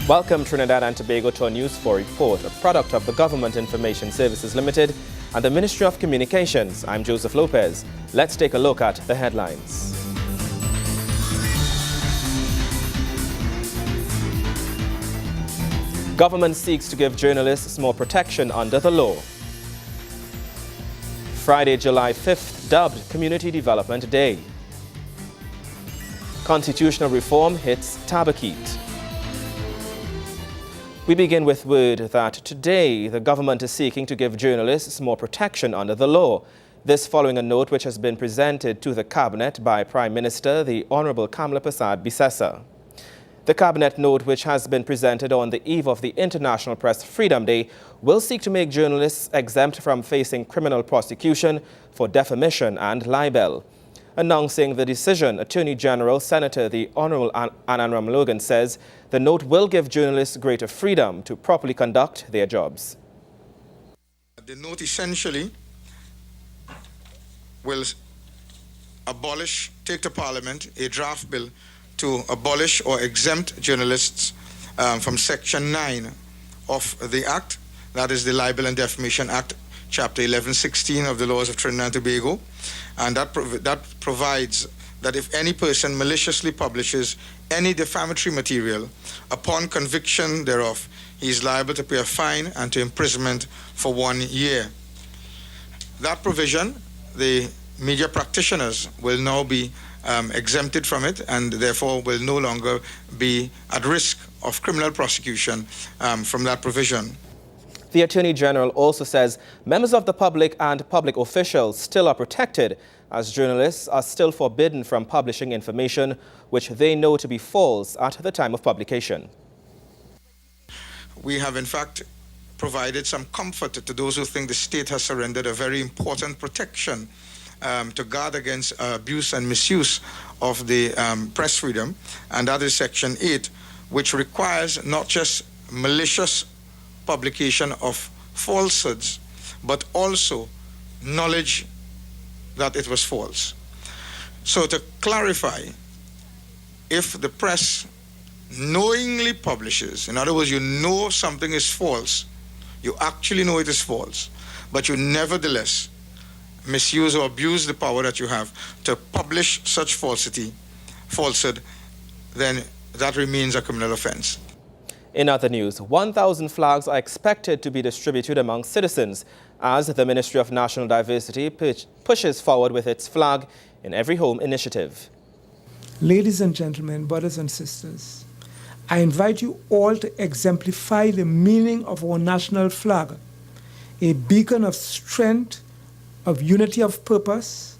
Welcome Trinidad and Tobago to our News 4 report, a product of the Government Information Services Limited and the Ministry of Communications. I'm Joseph Lopez. Let's take a look at the headlines. Government seeks to give journalists more protection under the law. Friday, July 5th, dubbed Community Development Day. Constitutional reform hits Tabaquite. We begin with word that today the government is seeking to give journalists more protection under the law. This following a note which has been presented to the Cabinet by Prime Minister, the Honorable Kamla Persad Bissessa. The Cabinet note, which has been presented on the eve of the International Press Freedom Day, will seek to make journalists exempt from facing criminal prosecution for defamation and libel. Announcing the decision, Attorney General Senator the Honorable Annan Ramlogan says the note will give journalists greater freedom to properly conduct their jobs. The note essentially will take to Parliament a draft bill to abolish or exempt journalists from Section 9 of the Act, that is the Libel and Defamation Act, Chapter 1116 of the laws of Trinidad and Tobago, and that provides that if any person maliciously publishes any defamatory material, upon conviction thereof, he is liable to pay a fine and to imprisonment for 1 year. That provision, the media practitioners will now be exempted from it and therefore will no longer be at risk of criminal prosecution from that provision. The Attorney General also says members of the public and public officials still are protected, as journalists are still forbidden from publishing information which they know to be false at the time of publication. We have in fact provided some comfort to those who think the state has surrendered a very important protection to guard against abuse and misuse of the press freedom, and that is Section 8, which requires not just malicious publication of falsehoods, but also knowledge that it was false. So to clarify, if the press knowingly publishes, in other words, you know something is false, you actually know it is false, but you nevertheless misuse or abuse the power that you have to publish such falsehood, then that remains a criminal offense. In other news, 1,000 flags are expected to be distributed among citizens as the Ministry of National Diversity pushes forward with its Flag in Every Home initiative. Ladies and gentlemen, brothers and sisters, I invite you all to exemplify the meaning of our national flag, a beacon of strength, of unity of purpose,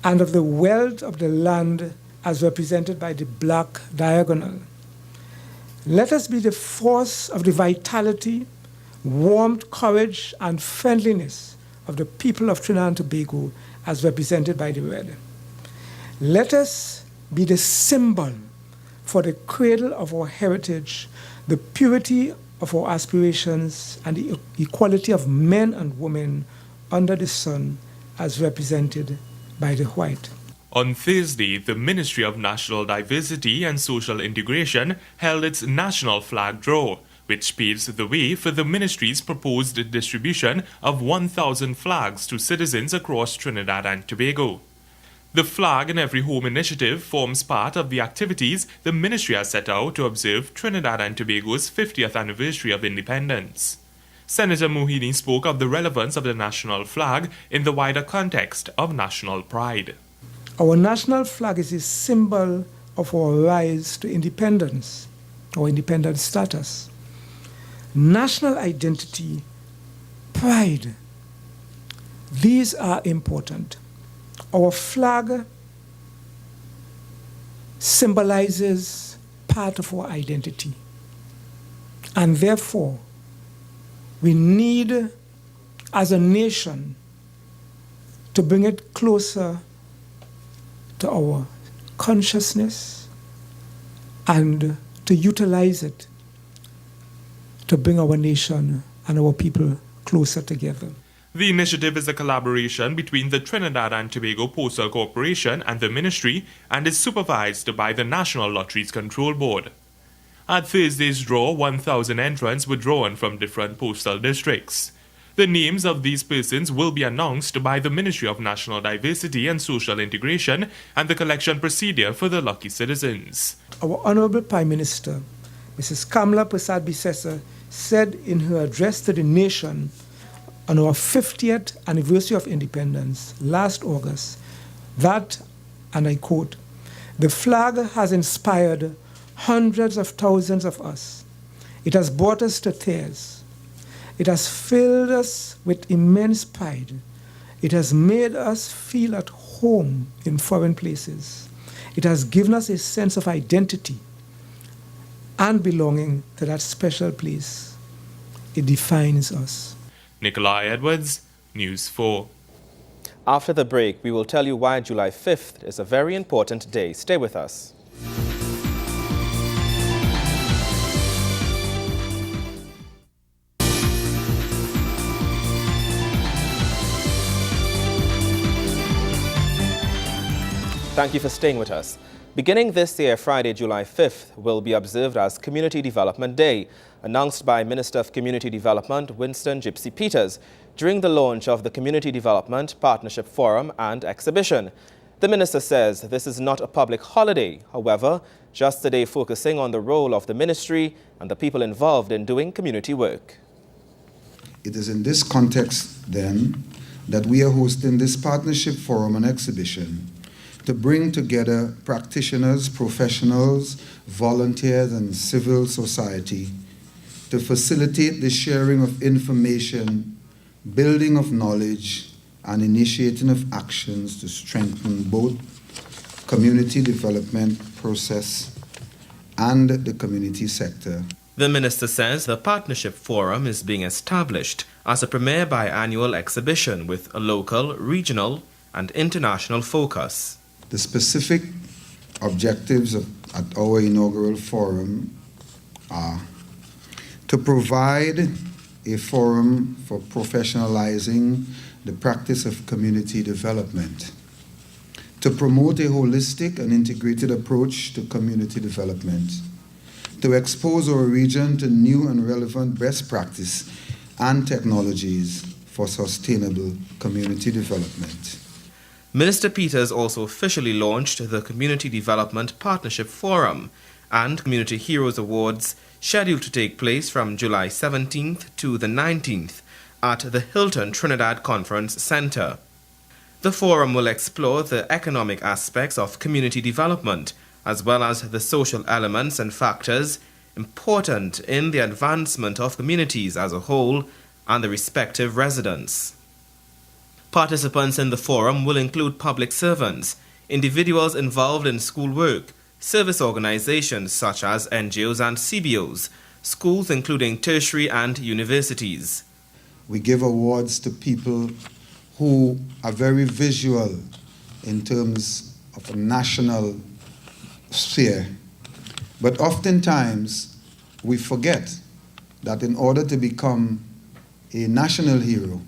and of the wealth of the land as represented by the black diagonal. Let us be the force of the vitality, warmth, courage, and friendliness of the people of Trinidad and Tobago as represented by the red. Let us be the symbol for the cradle of our heritage, the purity of our aspirations, and the equality of men and women under the sun as represented by the white. On Thursday, the Ministry of National Diversity and Social Integration held its National Flag Draw, which paves the way for the ministry's proposed distribution of 1,000 flags to citizens across Trinidad and Tobago. The Flag in Every Home initiative forms part of the activities the ministry has set out to observe Trinidad and Tobago's 50th anniversary of independence. Senator Mohini spoke of the relevance of the national flag in the wider context of national pride. Our national flag is a symbol of our rise to independence, our independent status. National identity, pride, these are important. Our flag symbolizes part of our identity, and therefore we need, as a nation, to bring it closer to our consciousness and to utilize it to bring our nation and our people closer together. The initiative is a collaboration between the Trinidad and Tobago Postal Corporation and the Ministry and is supervised by the National Lotteries Control Board. At Thursday's draw, 1,000 entrants were drawn from different postal districts. The names of these persons will be announced by the Ministry of National Diversity and Social Integration and the collection procedure for the lucky citizens. Our Honorable Prime Minister, Mrs. Kamla Persad Bissessar, said in her address to the nation on our 50th anniversary of independence last August that, and I quote, "The flag has inspired hundreds of thousands of us. It has brought us to tears. It has filled us with immense pride. It has made us feel at home in foreign places. It has given us a sense of identity and belonging to that special place. It defines us." Nikolai Edwards, News 4. After the break, we will tell you why July 5th is a very important day. Stay with us. Thank you for staying with us. Beginning this year, Friday, July 5th, will be observed as Community Development Day, announced by Minister of Community Development Winston Gypsy Peters during the launch of the Community Development Partnership Forum and Exhibition. The minister says this is not a public holiday, however, just a day focusing on the role of the ministry and the people involved in doing community work. It is in this context, then, that we are hosting this Partnership Forum and Exhibition to bring together practitioners, professionals, volunteers, and civil society to facilitate the sharing of information, building of knowledge, and initiating of actions to strengthen both community development process and the community sector. The minister says the Partnership Forum is being established as a premier biannual exhibition with a local, regional, and international focus. The specific objectives at our inaugural forum are to provide a forum for professionalizing the practice of community development, to promote a holistic and integrated approach to community development, to expose our region to new and relevant best practice and technologies for sustainable community development. Minister Peters also officially launched the Community Development Partnership Forum and Community Heroes Awards, scheduled to take place from July 17th to the 19th at the Hilton Trinidad Conference Center. The forum will explore the economic aspects of community development, as well as the social elements and factors important in the advancement of communities as a whole and the respective residents. Participants in the forum will include public servants, individuals involved in school work, service organizations such as NGOs and CBOs, schools including tertiary and universities. We give awards to people who are very visual in terms of a national sphere. But oftentimes we forget that in order to become a national hero,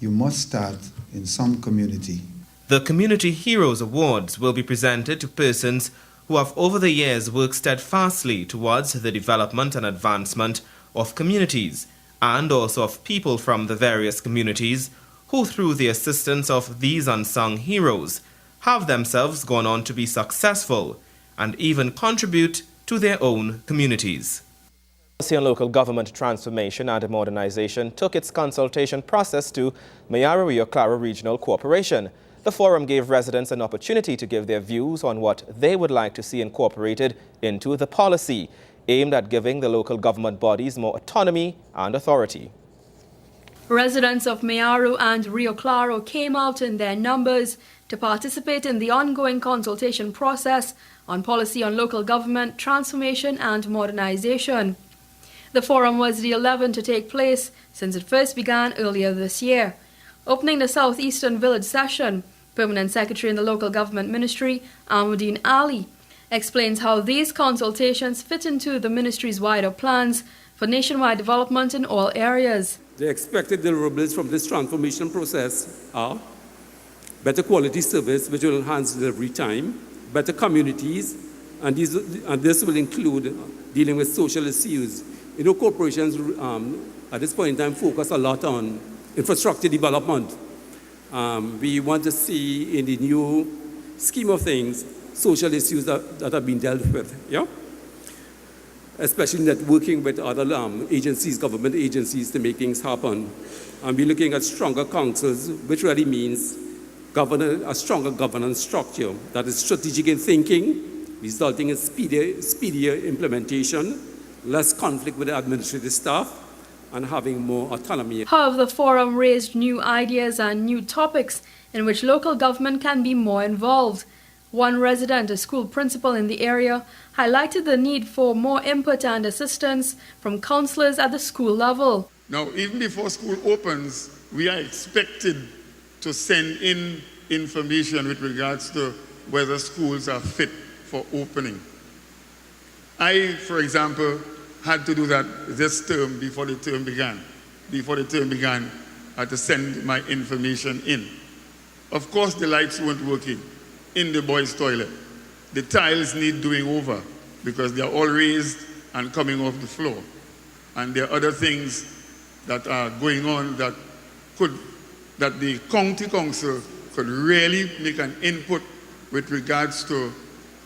you must start in some community. The Community Heroes Awards will be presented to persons who have over the years worked steadfastly towards the development and advancement of communities, and also of people from the various communities who, through the assistance of these unsung heroes, have themselves gone on to be successful and even contribute to their own communities. Policy on Local Government Transformation and Modernization took its consultation process to Mayaro Rio Claro Regional Corporation. The forum gave residents an opportunity to give their views on what they would like to see incorporated into the policy, aimed at giving the local government bodies more autonomy and authority. Residents of Mayaro and Rio Claro came out in their numbers to participate in the ongoing consultation process on policy on local government transformation and modernization. The forum was the 11th to take place since it first began earlier this year. Opening the Southeastern Village session, Permanent Secretary in the Local Government Ministry, Ahmadine Ali, explains how these consultations fit into the ministry's wider plans for nationwide development in all areas. The expected deliverables from this transformation process are better quality service which will enhance delivery time, better communities and this will include dealing with social issues. You know, corporations at this point in time focus a lot on infrastructure development. We want to see in the new scheme of things social issues that are being dealt with, yeah? Especially networking with other agencies, government agencies, to make things happen. And we're looking at stronger councils, which really means a stronger governance structure that is strategic in thinking, resulting in speedier implementation, less conflict with the administrative staff, and having more autonomy. However, the forum raised new ideas and new topics in which local government can be more involved. One resident, a school principal in the area, highlighted the need for more input and assistance from councillors at the school level. Now, even before school opens, we are expected to send in information with regards to whether schools are fit for opening. I, for example, had to do that this term before the term began. Before the term began, I had to send my information in. Of course, the lights weren't working in the boys' toilet. The tiles need doing over because they are all raised and coming off the floor. And there are other things that are going on that the county council could really make an input with regards to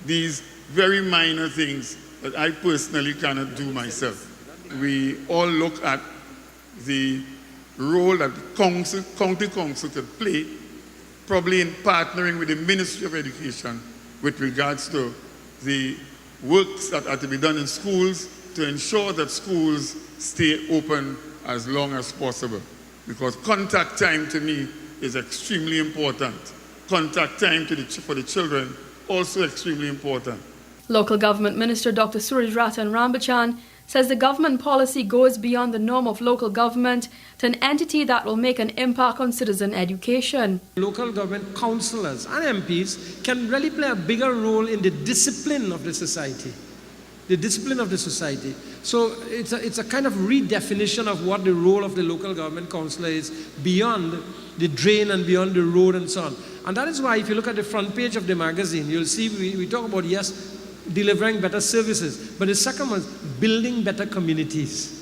these very minor things that I personally cannot do myself. We all look at the role that the county council could play, probably in partnering with the Ministry of Education with regards to the works that are to be done in schools to ensure that schools stay open as long as possible. Because contact time to me is extremely important. Contact time for the children also extremely important. Local Government Minister Dr. Suraj Ratan Rambachan says the government policy goes beyond the norm of local government to an entity that will make an impact on citizen education. Local government councillors and MPs can really play a bigger role in the discipline of the society. The discipline of the society. So it's a kind of redefinition of what the role of the local government councillor is beyond the drain and beyond the road and so on. And that is why if you look at the front page of the magazine, you'll see we talk about, yes, delivering better services, but the second one is building better communities.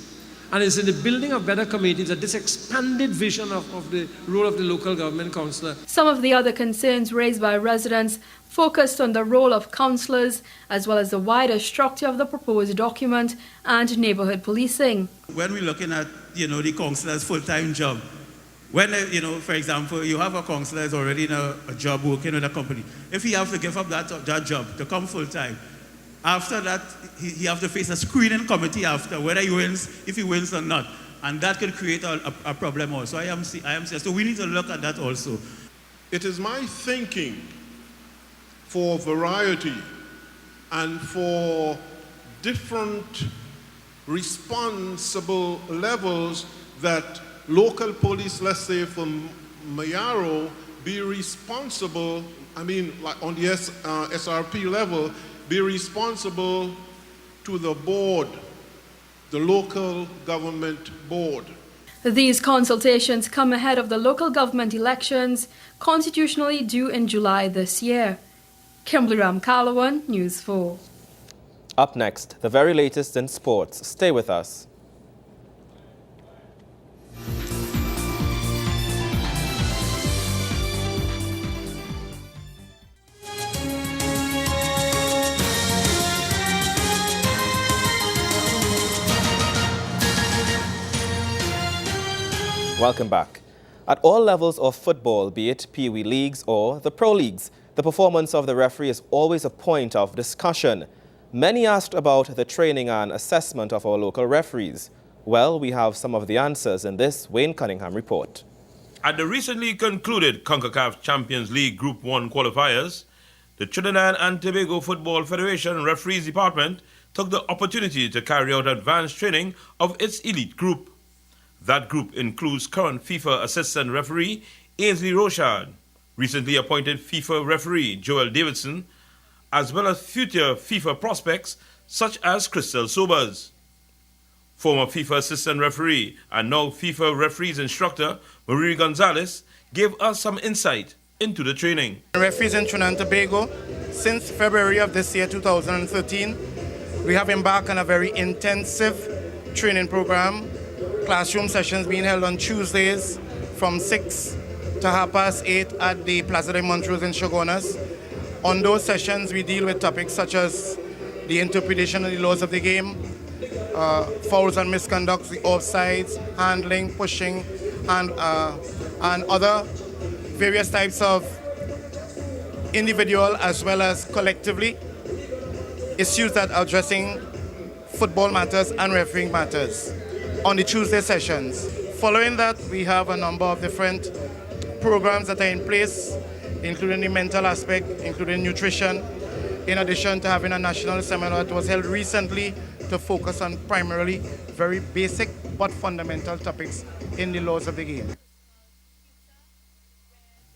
And it's in the building of better communities that this expanded vision of the role of the local government councillor. Some of the other concerns raised by residents focused on the role of councillors as well as the wider structure of the proposed document and neighbourhood policing. When we're looking at, the councillor's full-time job, when, for example, you have a councillor who's already in a job working with a company, if he has to give up that job to come full-time, after that, he has to face a screening committee after, whether he wins, if he wins or not. And that could create a problem also. I am saying, so we need to look at that also. It is my thinking for variety and for different responsible levels that local police, let's say from Mayaro, be responsible, like on the SRP level, be responsible to the board, the local government board. These consultations come ahead of the local government elections, constitutionally due in July this year. Kimberly Ramkalawan, News 4. Up next, the very latest in sports. Stay with us. Welcome back. At all levels of football, be it Pee Wee leagues or the pro leagues, the performance of the referee is always a point of discussion. Many asked about the training and assessment of our local referees. Well, we have some of the answers in this Wayne Cunningham report. At the recently concluded CONCACAF Champions League Group 1 qualifiers, the Trinidad and Tobago Football Federation Referees Department took the opportunity to carry out advanced training of its elite group. That group includes current FIFA assistant referee Ainsley Rochard, recently appointed FIFA referee Joel Davidson, as well as future FIFA prospects such as Crystal Sobers. Former FIFA assistant referee and now FIFA referees instructor Marie Gonzalez gave us some insight into the training. Referees in Trinidad and Tobago, since February of this year, 2013, we have embarked on a very intensive training program. Classroom sessions being held on Tuesdays from 6 to 8:30 at the Plaza de Montrose in Chaguanas. On those sessions, we deal with topics such as the interpretation of the laws of the game, fouls and misconducts, the offsides, handling, pushing, and other various types of individual as well as collectively issues that are addressing football matters and refereeing matters on the Tuesday sessions. Following that, we have a number of different programs that are in place, including the mental aspect, including nutrition, in addition to having a national seminar that was held recently to focus on primarily very basic but fundamental topics in the laws of the game.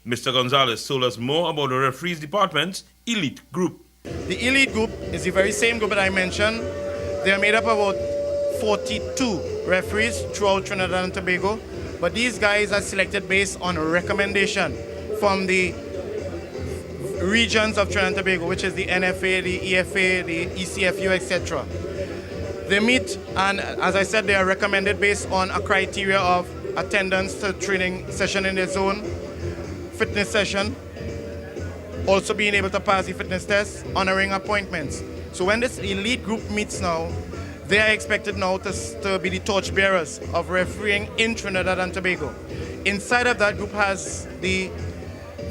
Mr. Gonzalez told us more about the referees department's elite group. The elite group is the very same group that I mentioned. They are made up of about 42 referees throughout Trinidad and Tobago, but these guys are selected based on a recommendation from the regions of Trinidad and Tobago, which is the NFA, the EFA, the ECFU, etc. They meet, and as I said, they are recommended based on a criteria of attendance to training session in their zone, fitness session, also being able to pass the fitness test, honoring appointments. So when this elite group meets now, they are expected now to be the torchbearers of refereeing in Trinidad and Tobago. Inside of that group has the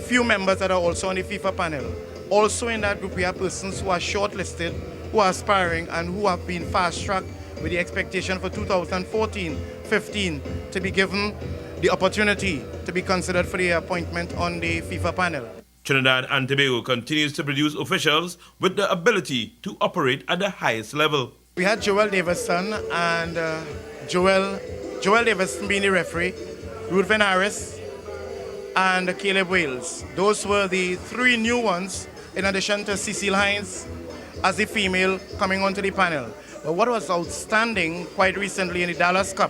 few members that are also on the FIFA panel. Also in that group we have persons who are shortlisted, who are aspiring, and who have been fast-tracked with the expectation for 2014-15 to be given the opportunity to be considered for the appointment on the FIFA panel. Trinidad and Tobago continues to produce officials with the ability to operate at the highest level. We had Joel Davison and Joel Davison being the referee, Ruthven Harris, and Caleb Wales. Those were the three new ones, in addition to Cecile Hines as the female coming onto the panel. But what was outstanding quite recently in the Dallas Cup,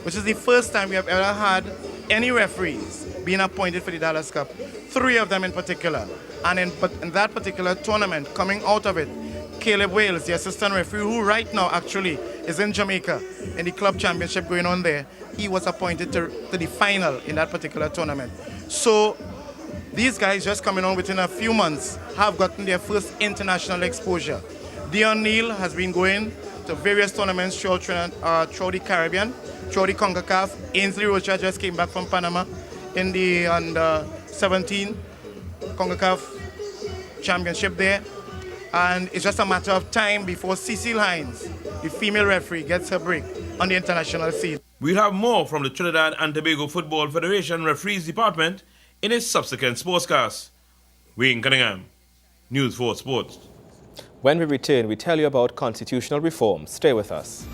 which is the first time we have ever had any referees being appointed for the Dallas Cup, 3 of them in particular. And in that particular tournament, coming out of it, Caleb Wales, the assistant referee, who right now actually is in Jamaica in the club championship going on there, he was appointed to the final in that particular tournament. So these guys just coming on within a few months have gotten their first international exposure. Dion Neal has been going to various tournaments throughout the Caribbean, throughout the CONCACAF. Ainsley Rocha just came back from Panama in the under-17 CONCACAF championship there. And it's just a matter of time before Cecile Hines, the female referee, gets her break on the international scene. We'll have more from the Trinidad and Tobago Football Federation Referees Department in a subsequent sportscast. Wayne Cunningham, News 4 Sports. When we return, we tell you about constitutional reform. Stay with us.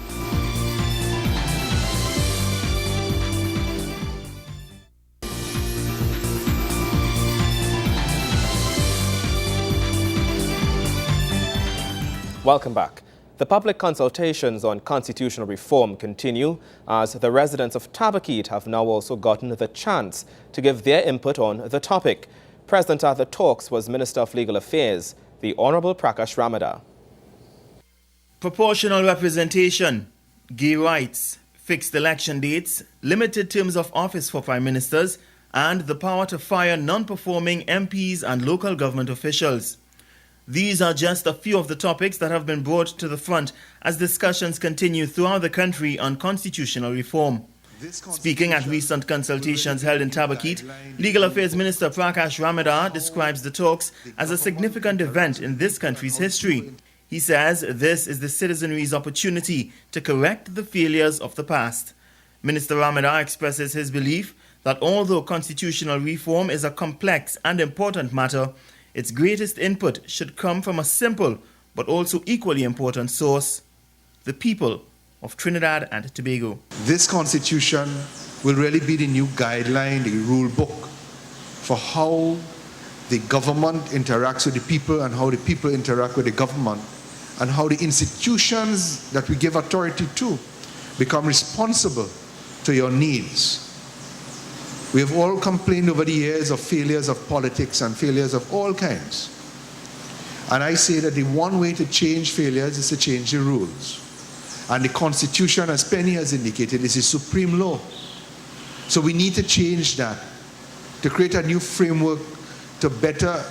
Welcome back. The public consultations on constitutional reform continue as the residents of Tabaquite have now also gotten the chance to give their input on the topic. Present at the talks was Minister of Legal Affairs, the Honorable Prakash Ramada. Proportional representation, gay rights, fixed election dates, limited terms of office for prime ministers, and the power to fire non-performing MPs and local government officials. These are just a few of the topics that have been brought to the front as discussions continue throughout the country on constitutional reform. Speaking at recent consultations held in Tabaquite, Legal Affairs Minister Prakash Ramada describes the talks as a significant event in this country's history. He says this is the citizenry's opportunity to correct the failures of the past. Minister Ramada expresses his belief that although constitutional reform is a complex and important matter, its greatest input should come from a simple but also equally important source: the people of Trinidad and Tobago. This constitution will really be the new guideline, the rule book for how the government interacts with the people and how the people interact with the government, and how the institutions that we give authority to become responsible to your needs. We have all complained over the years of failures of politics and failures of all kinds. And I say that the one way to change failures is to change the rules. And the Constitution, as Penny has indicated, is the supreme law. So we need to change that, to create a new framework to better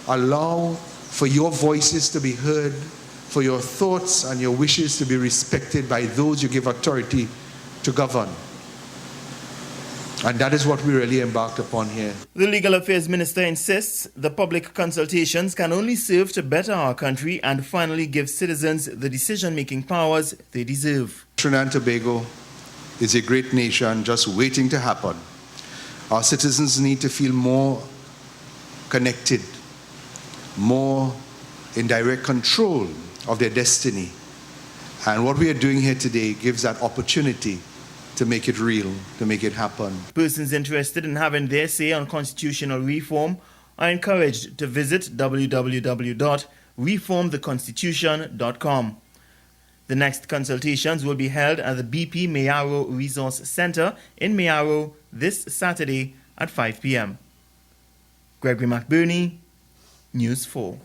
allow for your voices to be heard, for your thoughts and your wishes to be respected by those you give authority to govern. And that is what we really embarked upon here. The Legal Affairs Minister insists the public consultations can only serve to better our country and finally give citizens the decision-making powers they deserve. Trinidad and Tobago is a great nation just waiting to happen. Our citizens need to feel more connected, more in direct control of their destiny. And what we are doing here today gives that opportunity to make it real, to make it happen. Persons interested in having their say on constitutional reform are encouraged to visit www.reformtheconstitution.com. The next consultations will be held at the BP Mayaro Resource Center in Mayaro this Saturday at 5 p.m. Gregory McBurney, News 4.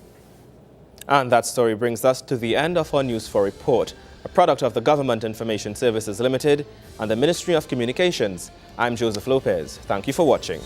And that story brings us to the end of our News 4 report, a product of the Government Information Services Limited and the Ministry of Communications. I'm Joseph Lopez. Thank you for watching.